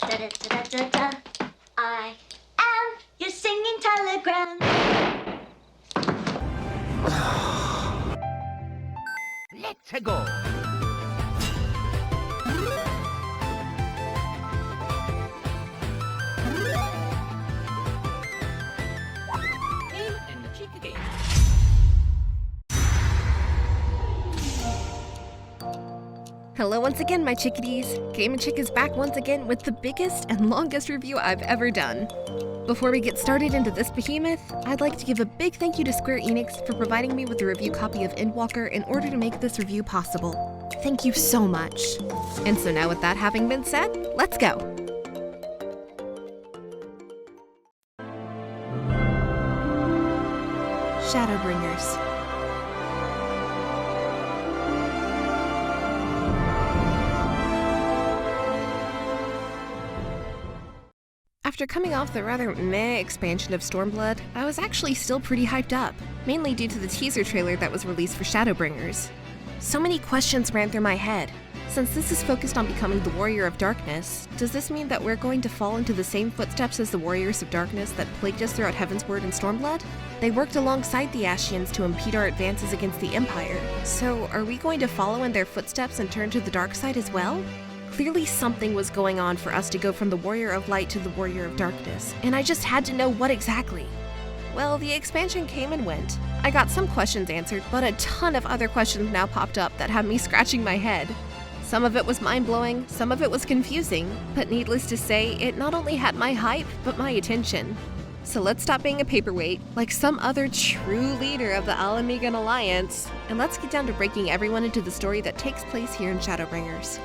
Da-da-da-da-da-da. I am your singing telegram. Let's go. And the chick again. Hello once again, my chickadees. Game & Chick is back once again with the biggest and longest review I've ever done. Before we get started into this behemoth, I'd like to give a big thank you to Square-Enix for providing me with a review copy of Endwalker in order to make this review possible. Thank you so much. And so now with that having been said, let's go! SHADOWBRINGERS. After coming off the rather meh expansion of Stormblood, I was actually still pretty hyped up, mainly due to the teaser trailer that was released for SHADOWBRINGERS. So many questions ran through my head. Since this is focused on becoming the Warrior of Darkness, does this mean that we're going to fall into the same footsteps as the Warriors of Darkness that plagued us throughout Heavensward and Stormblood? They worked alongside the Ascians to impede our advances against the Empire, so are we going to follow in their footsteps and turn to the dark side as well? Clearly something was going on for us to go from the Warrior of Light to the Warrior of Darkness, and I just had to know what exactly. Well, the expansion came and went. I got some questions answered, but a ton of other questions now popped up that had me scratching my head. Some of it was mind-blowing, some of it was confusing, but needless to say, it not only had my hype, but my attention. So let's stop being a paperweight, like some other true leader of the Alamegan Alliance, and let's get down to breaking everyone into the story that takes place here in SHADOWBRINGERS.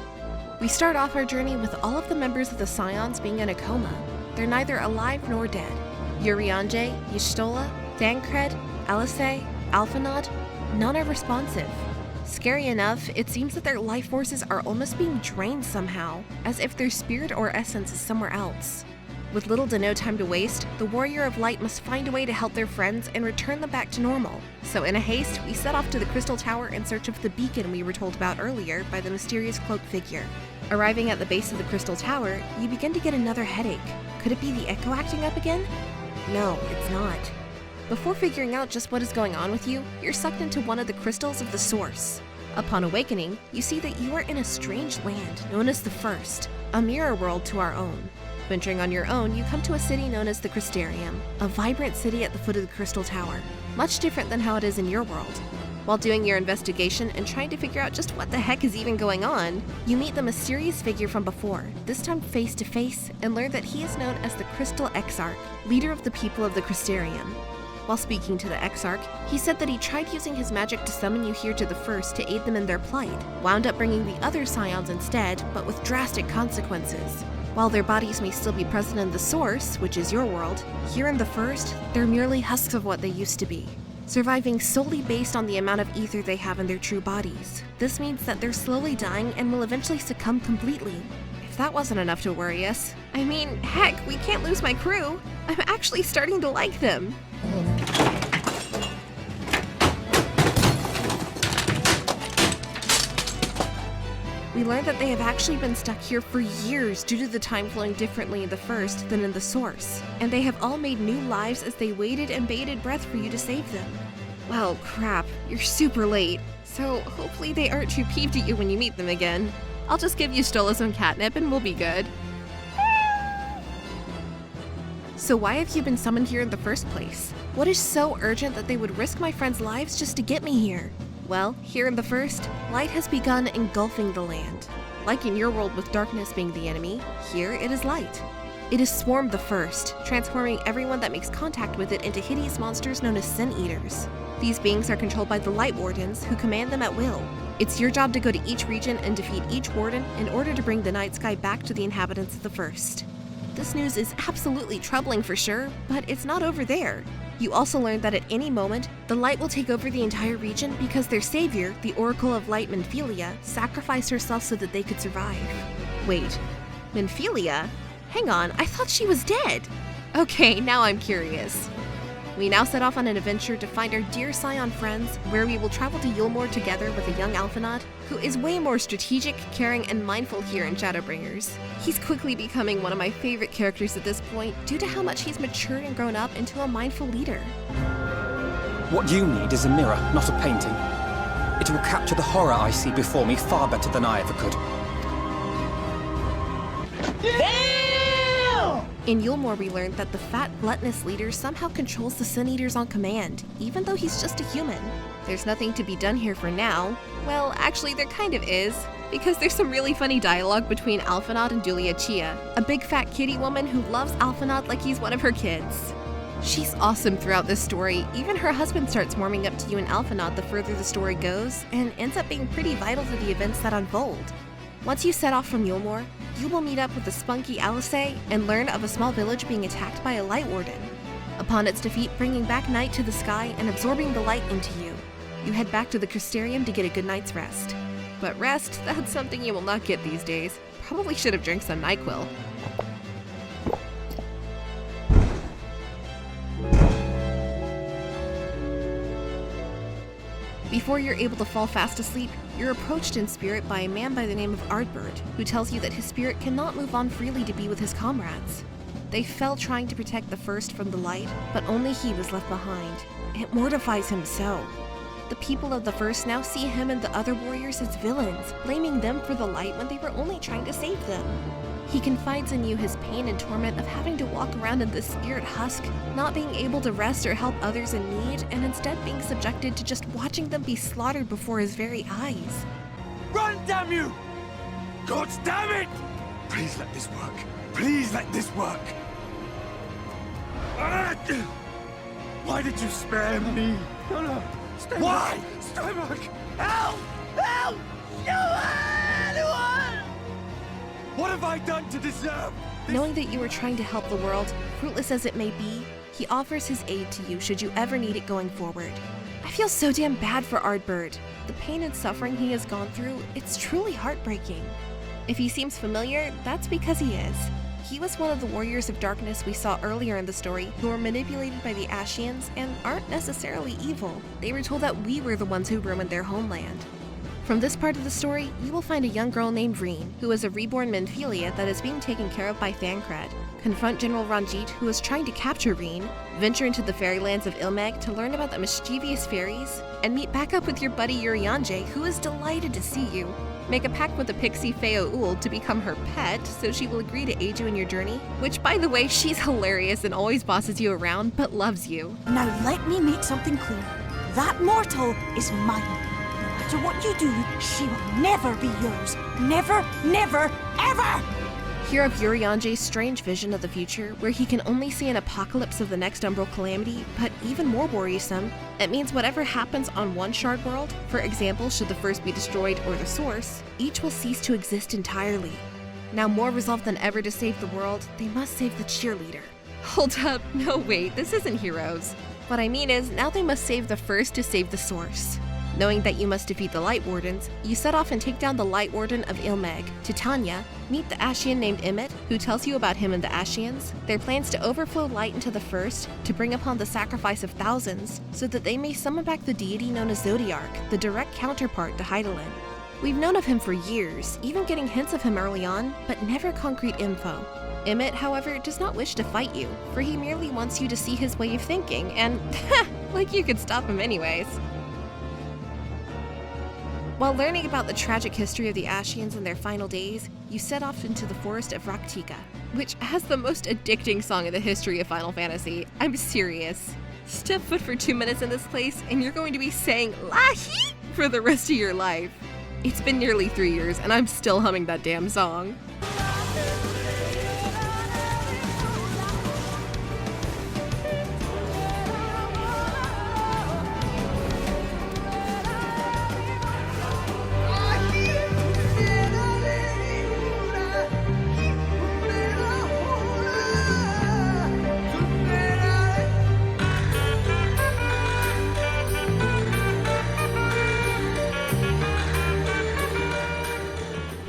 We start off our journey with all of the members of the Scions being in a coma. They're neither alive nor dead. Urianger, Y'shtola, Thancred, Elisei, Alphanod, none are responsive. Scary enough, it seems that their life forces are almost being drained somehow, as if their spirit or essence is somewhere else. With little to no time to waste, the Warrior of Light must find a way to help their friends and return them back to normal. So in a haste, we set off to the Crystal Tower in search of the beacon we were told about earlier by the mysterious cloaked figure. Arriving at the base of the Crystal Tower, you begin to get another headache. Could it be the echo acting up again? No, it's not. Before figuring out just what is going on with you, you're sucked into one of the crystals of the Source. Upon awakening, you see that you are in a strange land known as the First, a mirror world to our own. Venturing on your own, you come to a city known as the Crystarium, a vibrant city at the foot of the Crystal Tower, much different than how it is in your world. While doing your investigation and trying to figure out just what the heck is even going on, you meet the mysterious figure from before, this time face to face, and learn that he is known as the Crystal Exarch, leader of the people of the Crystarium. While speaking to the Exarch, he said that he tried using his magic to summon you here to the First to aid them in their plight, wound up bringing the other Scions instead, but with drastic consequences. While their bodies may still be present in the Source, which is your world, here in the First, they're merely husks of what they used to be, surviving solely based on the amount of ether they have in their true bodies. This means that they're slowly dying and will eventually succumb completely. If that wasn't enough to worry us, I mean, heck, we can't lose my crew. I'm actually starting to like them. We learned that they have actually been stuck here for years due to the time flowing differently in the First than in the Source, and they have all made new lives as they waited and bated breath for you to save them. Well, crap, you're super late, so hopefully they aren't too peeved at you when you meet them again. I'll just give Y'shtola some catnip and we'll be good. So why have you been summoned here in the first place? What is so urgent that they would risk my friends' lives just to get me here? Well, here in the First, light has begun engulfing the land. Like in your world with darkness being the enemy, here it is light. It has swarmed the First, transforming everyone that makes contact with it into hideous monsters known as Sin Eaters. These beings are controlled by the Light Wardens, who command them at will. It's your job to go to each region and defeat each Warden in order to bring the night sky back to the inhabitants of the First. This news is absolutely troubling for sure, but it's not over there. You also learned that at any moment, the light will take over the entire region because their savior, the Oracle of Light Minfilia, sacrificed herself so that they could survive. Wait, Minfilia? Hang on, I thought she was dead! Okay, now I'm curious. We now set off on an adventure to find our dear Scion friends, where we will travel to Yulmore together with a young Alphinaud, who is way more strategic, caring, and mindful here in Shadowbringers. He's quickly becoming one of my favorite characters at this point, due to how much he's matured and grown up into a mindful leader. What you need is a mirror, not a painting. It will capture the horror I see before me far better than I ever could. In Yulmore, we learned that the fat, gluttonous leader somehow controls the Sun Eaters on command, even though he's just a human. There's nothing to be done here for now. Well, actually, there kind of is, because there's some really funny dialogue between Alphinaud and Julia Chia, a big fat kitty woman who loves Alphinaud like he's one of her kids. She's awesome throughout this story. Even her husband starts warming up to you and Alphinaud the further the story goes, and ends up being pretty vital to the events that unfold. Once you set off from Yulmore, you will meet up with the spunky Alice and learn of a small village being attacked by a light warden. Upon its defeat, bringing back night to the sky and absorbing the light into you, you head back to the Crystarium to get a good night's rest. But rest, that's something you will not get these days. Probably should have drank some NyQuil. Before you're able to fall fast asleep, you're approached in spirit by a man by the name of Ardbird, who tells you that his spirit cannot move on freely to be with his comrades. They fell trying to protect the first from the light, but only he was left behind. It mortifies him so. The people of the first now see him and the other warriors as villains, blaming them for the light when they were only trying to save them. He confides in you his pain and torment of having to walk around in this spirit husk, not being able to rest or help others in need, and instead being subjected to just watching them be slaughtered before his very eyes. Run, damn you! God damn it! Please let this work. Please let this work. Why did you spare me? No. Stay Why? Back. Stay back. Help! Help! Anyone! What have I done to deserve this? Knowing that you are trying to help the world, fruitless as it may be, he offers his aid to you should you ever need it going forward. I feel so damn bad for Ardbird. The pain and suffering he has gone through, it's truly heartbreaking. If he seems familiar, that's because he is. He was one of the warriors of darkness we saw earlier in the story who were manipulated by the Ashians and aren't necessarily evil. They were told that we were the ones who ruined their homeland. From this part of the story, you will find a young girl named Reen, who is a reborn Menphelia that is being taken care of by Thancred. Confront General Ranjit, who is trying to capture Reen, venture into the fairylands of Ilmeg to learn about the mischievous fairies, and meet back up with your buddy Urianger, who is delighted to see you. Make a pact with the pixie Feo to become her pet, so she will agree to aid you in your journey, which, by the way, she's hilarious and always bosses you around, but loves you. Now let me make something clear. That mortal is mine. No matter what you do, she will never be yours. Never, never, ever! Hear of Urianger's strange vision of the future, where he can only see an apocalypse of the next umbral calamity, but even more worrisome, it means whatever happens on one shard world, for example should the first be destroyed or the source, each will cease to exist entirely. Now more resolved than ever to save the world, they must save the cheerleader. Hold up, no wait, this isn't Heroes. What I mean is, now they must save the first to save the source. Knowing that you must defeat the Light Wardens, you set off and take down the Light Warden of Ilmeg, Titania, meet the Ashian named Immet, who tells you about him and the Ashians, their plans to overflow light into the First, to bring upon the sacrifice of thousands, so that they may summon back the deity known as Zodiark, the direct counterpart to Hydaelyn. We've known of him for years, even getting hints of him early on, but never concrete info. Immet, however, does not wish to fight you, for he merely wants you to see his way of thinking, and like you could stop him anyways. While learning about the tragic history of the Ashians and their final days, you set off into the forest of Raktika, which has the most addicting song in the history of Final Fantasy. I'm serious. Step foot for 2 minutes in this place, and you're going to be saying Lahi for the rest of your life. It's been nearly 3 years, and I'm still humming that damn song.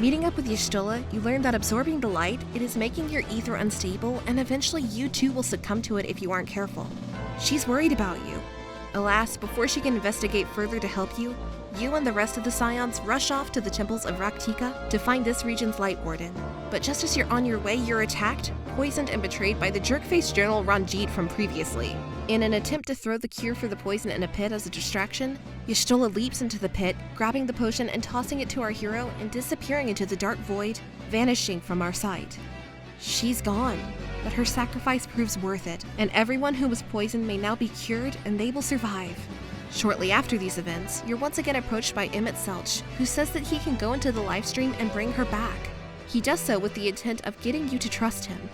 Meeting up with Y'shtola, you learn that absorbing the light, it is making your ether unstable, and eventually you too will succumb to it if you aren't careful. She's worried about you. Alas, before she can investigate further to help you, you and the rest of the Scions rush off to the temples of Raktika to find this region's Light Warden. But just as you're on your way, you're attacked, poisoned, and betrayed by the jerk-faced General Ranjit from previously. In an attempt to throw the cure for the poison in a pit as a distraction, Y'shtola leaps into the pit, grabbing the potion and tossing it to our hero and disappearing into the dark void, vanishing from our sight. She's gone, but her sacrifice proves worth it, and everyone who was poisoned may now be cured and they will survive. Shortly after these events, you're once again approached by Emmett Selch, who says that he can go into the livestream and bring her back. He does so with the intent of getting you to trust him.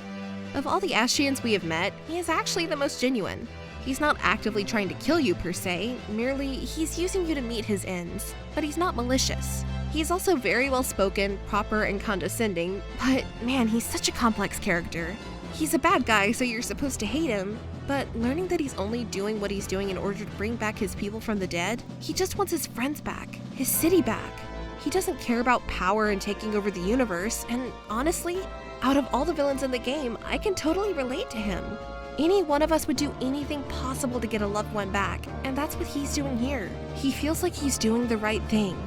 Of all the Ashians we have met, he is actually the most genuine. He's not actively trying to kill you per se, merely he's using you to meet his ends, but he's not malicious. He's also very well spoken, proper, and condescending, but man, he's such a complex character. He's a bad guy, so you're supposed to hate him, but learning that he's only doing what he's doing in order to bring back his people from the dead, he just wants his friends back, his city back. He doesn't care about power and taking over the universe, and honestly, out of all the villains in the game, I can totally relate to him. Any one of us would do anything possible to get a loved one back, and that's what he's doing here. He feels like he's doing the right thing.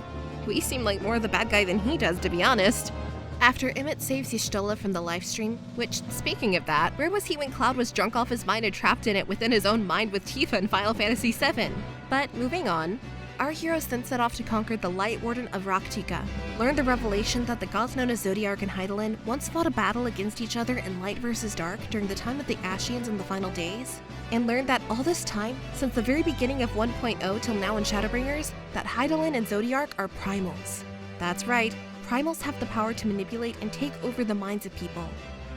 We seem like more of the bad guy than he does, to be honest. After Emmett saves Y'shtola from the livestream, which, speaking of that, where was he when Cloud was drunk off his mind and trapped in it within his own mind with Tifa in Final Fantasy VII? But moving on, our heroes then set off to conquer the Light Warden of Raktika, learn the revelation that the gods known as Zodiark and Hydaelyn once fought a battle against each other in Light vs. Dark during the time of the Ashians in the final days, and learn that all this time, since the very beginning of 1.0 till now in Shadowbringers, that Hydaelyn and Zodiark are primals. That's right, primals have the power to manipulate and take over the minds of people.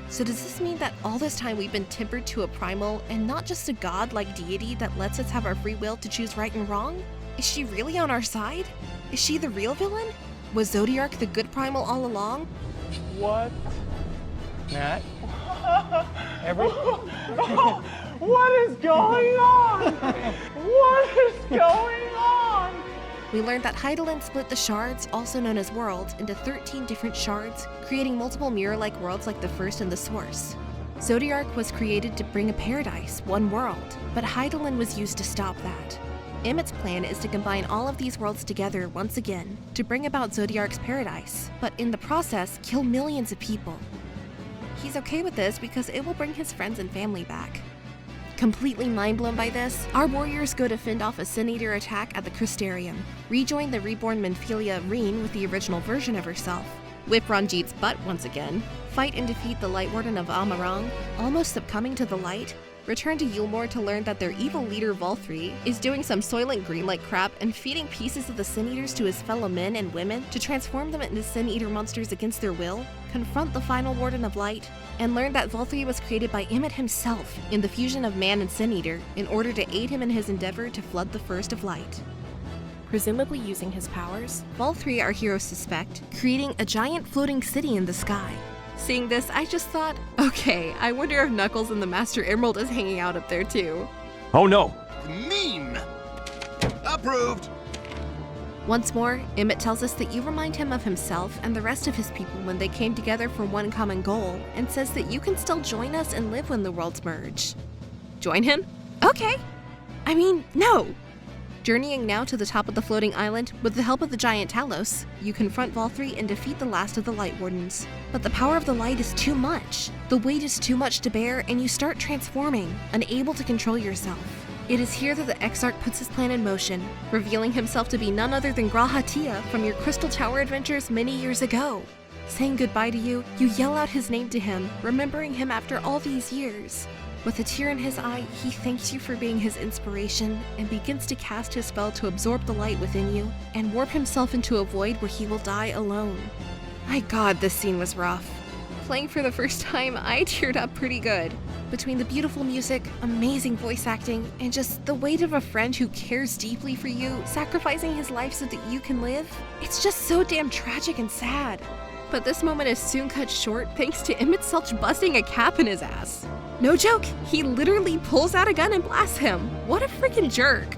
So does this mean that all this time we've been tempered to a primal and not just a god-like deity that lets us have our free will to choose right and wrong? Is she really on our side? Is she the real villain? Was Zodiark the good primal all along? What? Nat? What is going on? What is going on? We learned that Hydaelyn split the shards, also known as worlds, into 13 different shards, creating multiple mirror-like worlds like the first and the source. Zodiark was created to bring a paradise, one world, but Hydaelyn was used to stop that. Emmett's plan is to combine all of these worlds together once again, to bring about Zodiark's paradise, but in the process, kill millions of people. He's okay with this because it will bring his friends and family back. Completely mind-blown by this, our warriors go to fend off a Sin Eater attack at the Crystarium, rejoin the reborn Menphelia Reen with the original version of herself, whip Ranjit's butt once again, fight and defeat the Light Warden of Amarang, almost succumbing to the light, return to Yulmore to learn that their evil leader Volthree is doing some Soylent Green-like crap and feeding pieces of the Sin Eaters to his fellow men and women to transform them into Sin Eater monsters against their will, confront the final Warden of Light, and learn that Volthree was created by Emmett himself in the fusion of man and Sin Eater in order to aid him in his endeavor to flood the First of Light. Presumably using his powers, Volthree, our heroes suspect, creating a giant floating city in the sky. Seeing this, I just thought, okay, I wonder if Knuckles and the Master Emerald is hanging out up there too. Oh no! Mean! Approved! Once more, Emmett tells us that you remind him of himself and the rest of his people when they came together for one common goal, and says that you can still join us and live when the worlds merge. Join him? Okay. I mean, no. Journeying now to the top of the floating island, with the help of the giant Talos, you confront Volthree and defeat the last of the Light Wardens. But the power of the light is too much. The weight is too much to bear, and you start transforming, unable to control yourself. It is here that the Exarch puts his plan in motion, revealing himself to be none other than G'raha Tia from your Crystal Tower adventures many years ago. Saying goodbye to you, you yell out his name to him, remembering him after all these years. With a tear in his eye, he thanks you for being his inspiration and begins to cast his spell to absorb the light within you and warp himself into a void where he will die alone. My god, this scene was rough. Playing for the first time, I teared up pretty good. Between the beautiful music, amazing voice acting, and just the weight of a friend who cares deeply for you, sacrificing his life so that you can live, it's just so damn tragic and sad. But this moment is soon cut short thanks to Emmett Selch busting a cap in his ass. No joke, he literally pulls out a gun and blasts him. What a freaking jerk.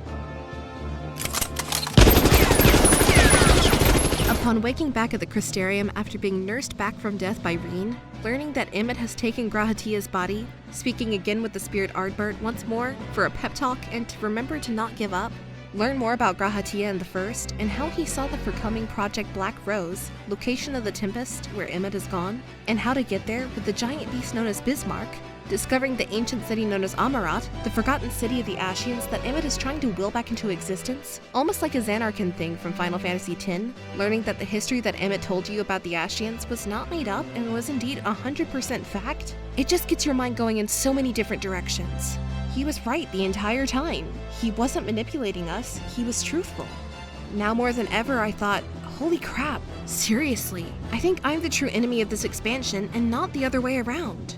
A Upon waking back at the Crystarium after being nursed back from death by Reen, learning that Emmett has taken Grahatia's body, speaking again with the spirit Ardbert once more for a pep talk and to remember to not give up, learn more about Grahatia in the first and how he saw the forthcoming Project Black Rose, location of the Tempest where Emmett has gone, and how to get there with the giant beast known as Bismarck, discovering the ancient city known as Amarat, the forgotten city of the Ashians that Emmett is trying to will back into existence, almost like a Xanarkin thing from Final Fantasy X, learning that the history that Emmett told you about the Ashians was not made up and was indeed 100% fact. It just gets your mind going in so many different directions. He was right the entire time. He wasn't manipulating us, he was truthful. Now more than ever I thought, holy crap, seriously, I think I'm the true enemy of this expansion and not the other way around.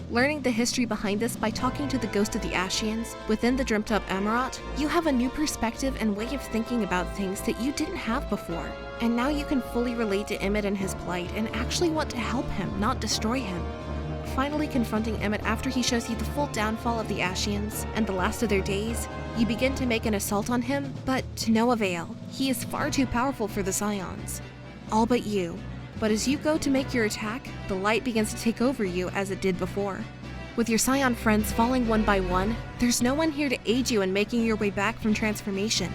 Learning the history behind this by talking to the ghost of the Ashians within the dreamt up Amarat, you have a new perspective and way of thinking about things that you didn't have before. And now you can fully relate to Emmett and his plight and actually want to help him, not destroy him. Finally confronting Emmett after he shows you the full downfall of the Ashians and the last of their days, you begin to make an assault on him, but to no avail. He is far too powerful for the Scions. All but you. But as you go to make your attack, the light begins to take over you as it did before. With your Scion friends falling one by one, there's no one here to aid you in making your way back from transformation.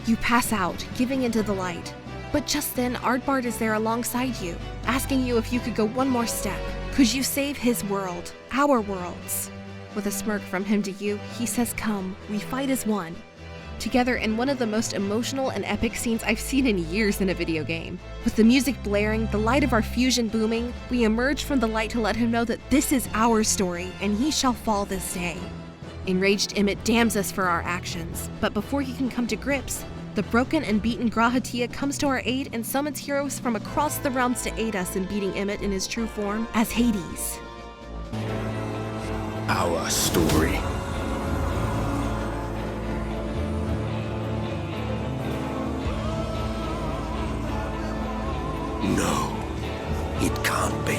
You pass out, giving into the light. But just then, Ardbart is there alongside you, asking you if you could go one more step. Could you save his world, our worlds? With a smirk from him to you, he says, come, we fight as one. Together in one of the most emotional and epic scenes I've seen in years in a video game. With the music blaring, the light of our fusion booming, we emerge from the light to let him know that this is our story, and he shall fall this day. Enraged Emmett damns us for our actions, but before he can come to grips, the broken and beaten Grahatia comes to our aid and summons heroes from across the realms to aid us in beating Emmett in his true form as Hades. Our story. No, it can't be.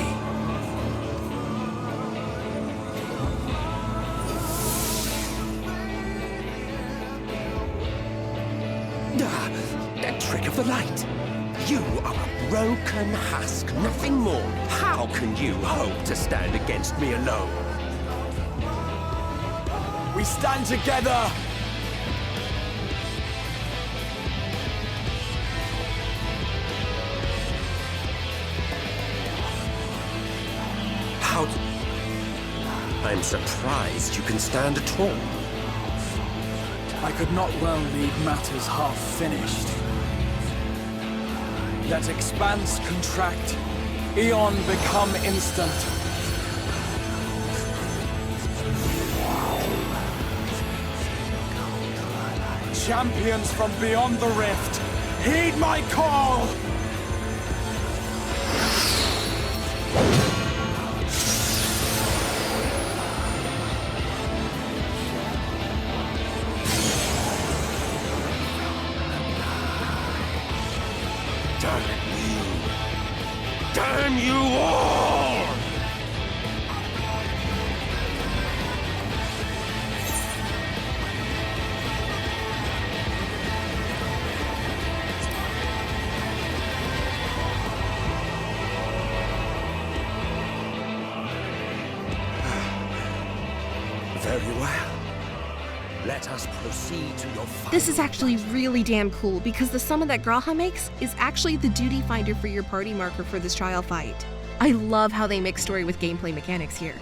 That trick of the light. You are a broken husk, nothing more. How can you hope to stand against me alone? We stand together! I'm surprised you can stand at all. I could not well leave matters half finished. Let expanse contract, Eon become instant. Champions from beyond the rift, heed my call! Damn you all! Very well. Let us proceed to your final. This is actually really damn cool because the summon that Graha makes is actually the duty finder for your party marker for this trial fight. I love how they mix story with gameplay mechanics here.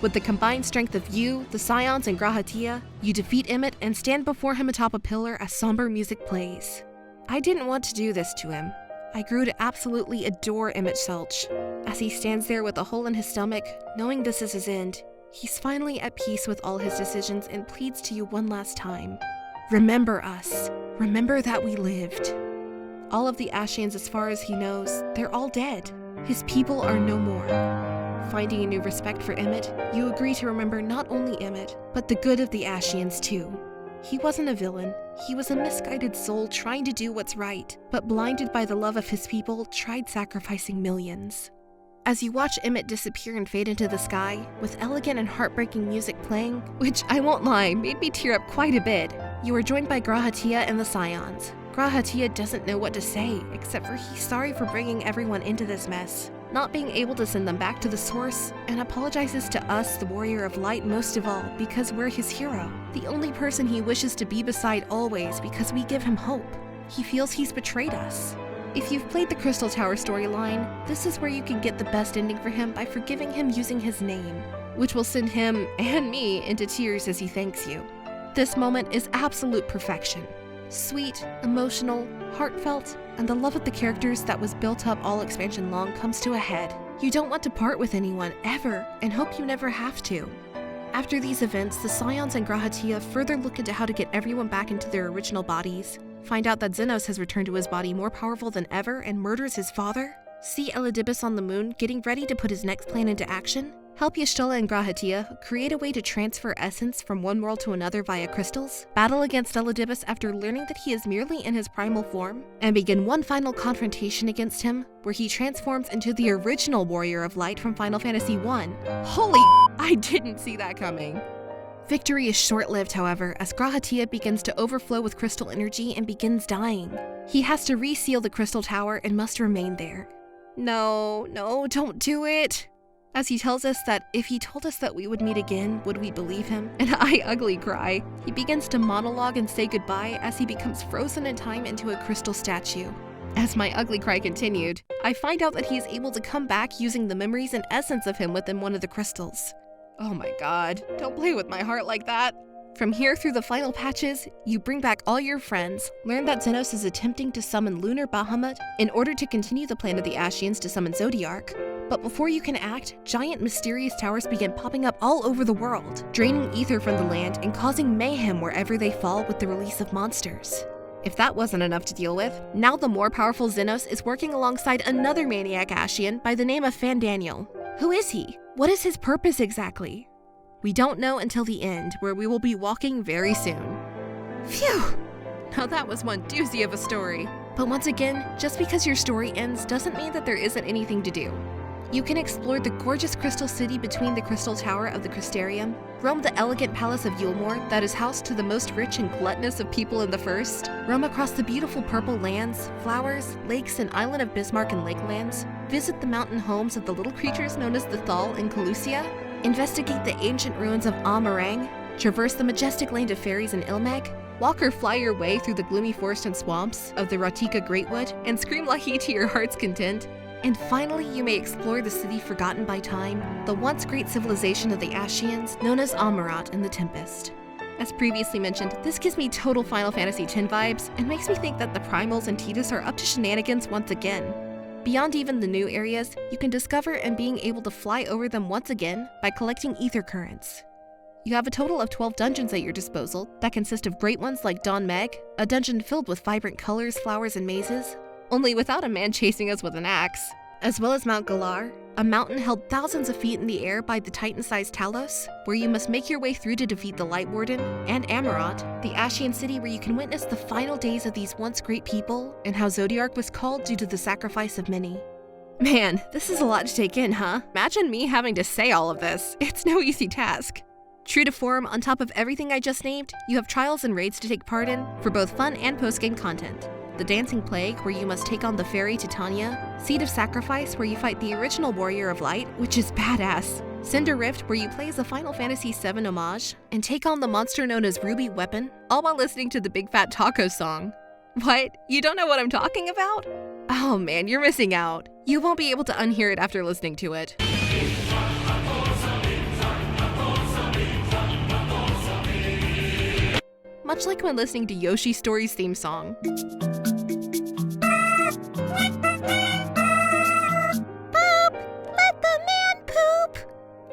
With the combined strength of you, the Scions, and Grahatia, you defeat Emmett and stand before him atop a pillar as somber music plays. I didn't want to do this to him. I grew to absolutely adore Emmett Selch. As he stands there with a hole in his stomach, knowing this is his end, he's finally at peace with all his decisions and pleads to you one last time. Remember us. Remember that we lived. All of the Ashians, as far as he knows, they're all dead. His people are no more. Finding a new respect for Emmett, you agree to remember not only Emmett, but the good of the Ashians too. He wasn't a villain. He was a misguided soul trying to do what's right, but blinded by the love of his people, tried sacrificing millions. As you watch Emmett disappear and fade into the sky, with elegant and heartbreaking music playing, which I won't lie, made me tear up quite a bit, you are joined by Grahatia and the Scions. G'rahatia doesn't know what to say, except for he's sorry for bringing everyone into this mess, not being able to send them back to the source, and apologizes to us, the Warrior of Light, most of all, because we're his hero, the only person he wishes to be beside always because we give him hope. He feels he's betrayed us. If you've played the Crystal Tower storyline, this is where you can get the best ending for him by forgiving him using his name, which will send him and me into tears as he thanks you. This moment is absolute perfection. Sweet, emotional, heartfelt, and the love of the characters that was built up all expansion long comes to a head. You don't want to part with anyone, ever, and hope you never have to. After these events, the Scions and G'rahatia further look into how to get everyone back into their original bodies, find out that Xenos has returned to his body more powerful than ever and murders his father, see Elidibus on the moon getting ready to put his next plan into action, help Y'shtola and G'rahatia create a way to transfer essence from one world to another via crystals, battle against Elidibus after learning that he is merely in his primal form, and begin one final confrontation against him, where he transforms into the original Warrior of Light from Final Fantasy I. Holy I didn't see that coming. Victory is short-lived, however, as G'rahatia begins to overflow with crystal energy and begins dying. He has to reseal the Crystal Tower and must remain there. No, don't do it! As he tells us that if he told us that we would meet again, would we believe him? And I ugly cry. He begins to monologue and say goodbye as he becomes frozen in time into a crystal statue. As my ugly cry continued, I find out that he is able to come back using the memories and essence of him within one of the crystals. Oh my god, don't play with my heart like that. From here through the final patches, you bring back all your friends, learn that Xenos is attempting to summon Lunar Bahamut in order to continue the plan of the Ascians to summon Zodiark. But before you can act, giant mysterious towers begin popping up all over the world, draining ether from the land and causing mayhem wherever they fall with the release of monsters. If that wasn't enough to deal with, now the more powerful Xenos is working alongside another maniac Ascian by the name of Fandaniel. Who is he? What is his purpose exactly? We don't know until the end, where we will be walking very soon. Phew! Now that was one doozy of a story. But once again, just because your story ends doesn't mean that there isn't anything to do. You can explore the gorgeous crystal city between the Crystal Tower of the Crystarium, roam the elegant palace of Yulmore that is housed to the most rich and gluttonous of people in the First, roam across the beautiful purple lands, flowers, lakes, and island of Bismarck and Lakelands, visit the mountain homes of the little creatures known as the Thal in Calusia, investigate the ancient ruins of Amarang, traverse the majestic land of fairies in Ilmeg, walk or fly your way through the gloomy forest and swamps of the Ratika Greatwood, and scream Lahi to your heart's content. And finally, you may explore the city forgotten by time, the once great civilization of the Ascians, known as Amarat in the Tempest. As previously mentioned, this gives me total Final Fantasy X vibes, and makes me think that the Primals and Tidus are up to shenanigans once again. Beyond even the new areas, you can discover and being able to fly over them once again by collecting ether currents. You have a total of 12 dungeons at your disposal that consist of great ones like Dawn Meg, a dungeon filled with vibrant colors, flowers, and mazes, only without a man chasing us with an axe, as well as Mount Galar, a mountain held thousands of feet in the air by the Titan-sized Talos, where you must make your way through to defeat the Light Warden, and Amarat, the Ascian city where you can witness the final days of these once great people, and how Zodiark was called due to the sacrifice of many. Man, this is a lot to take in, huh? Imagine me having to say all of this. It's no easy task. True to form, on top of everything I just named, you have trials and raids to take part in, for both fun and post-game content. The Dancing Plague, where you must take on the fairy Titania, Seed of Sacrifice, where you fight the original Warrior of Light, which is badass, Cinder Rift, where you play as a Final Fantasy VII homage, and take on the monster known as Ruby Weapon, all while listening to the Big Fat Taco song. What? You don't know what I'm talking about? Oh man, you're missing out. You won't be able to unhear it after listening to it. Much like when listening to Yoshi Story's theme song.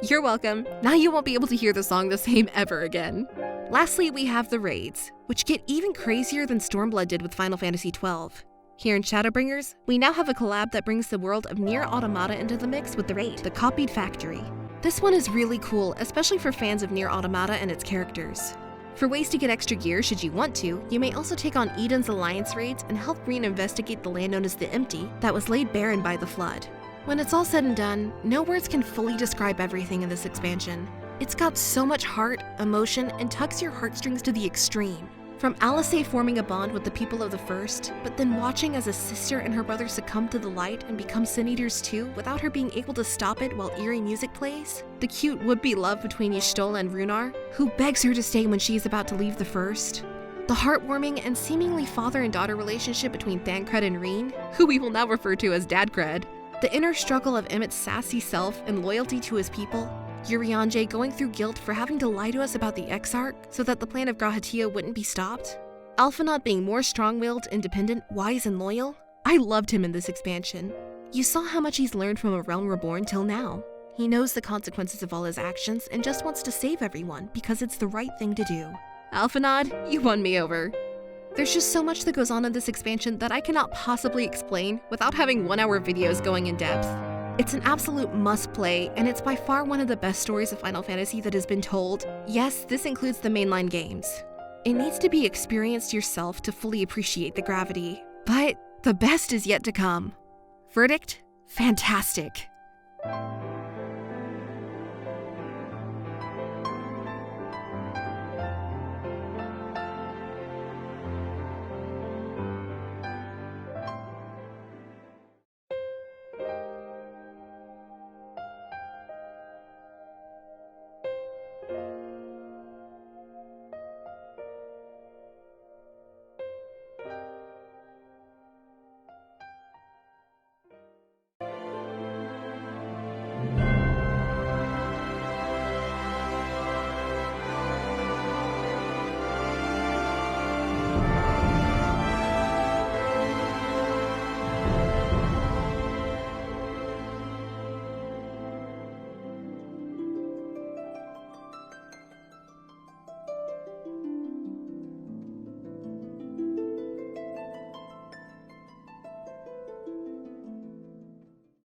You're welcome. Now you won't be able to hear the song the same ever again. Lastly, we have the raids, which get even crazier than Stormblood did with Final Fantasy XII. Here in ShadowBringers, we now have a collab that brings the world of NieR Automata into the mix with the raid, the Copied Factory. This one is really cool, especially for fans of NieR Automata and its characters. For ways to get extra gear should you want to, you may also take on Eden's Alliance raids and help Green investigate the land known as the Empty that was laid barren by the Flood. When it's all said and done, no words can fully describe everything in this expansion. It's got so much heart, emotion, and tugs your heartstrings to the extreme. From Alisaie forming a bond with the people of the First, but then watching as a sister and her brother succumb to the light and become Sin Eaters too without her being able to stop it while eerie music plays. The cute would-be love between Y'shtola and Runar, who begs her to stay when she is about to leave the First. The heartwarming and seemingly father and daughter relationship between Thancred and Reen, who we will now refer to as Dadcred. The inner struggle of Emmett's sassy self and loyalty to his people. Urianger going through guilt for having to lie to us about the Exarch so that the plan of G'rahatia wouldn't be stopped. Alphinaud being more strong-willed, independent, wise, and loyal. I loved him in this expansion. You saw how much he's learned from A Realm Reborn till now. He knows the consequences of all his actions and just wants to save everyone because it's the right thing to do. Alphinaud, you won me over. There's just so much that goes on in this expansion that I cannot possibly explain without having 1-hour videos going in depth. It's an absolute must-play, and it's by far one of the best stories of Final Fantasy that has been told. Yes, this includes the mainline games. It needs to be experienced yourself to fully appreciate the gravity, but the best is yet to come. Verdict? Fantastic.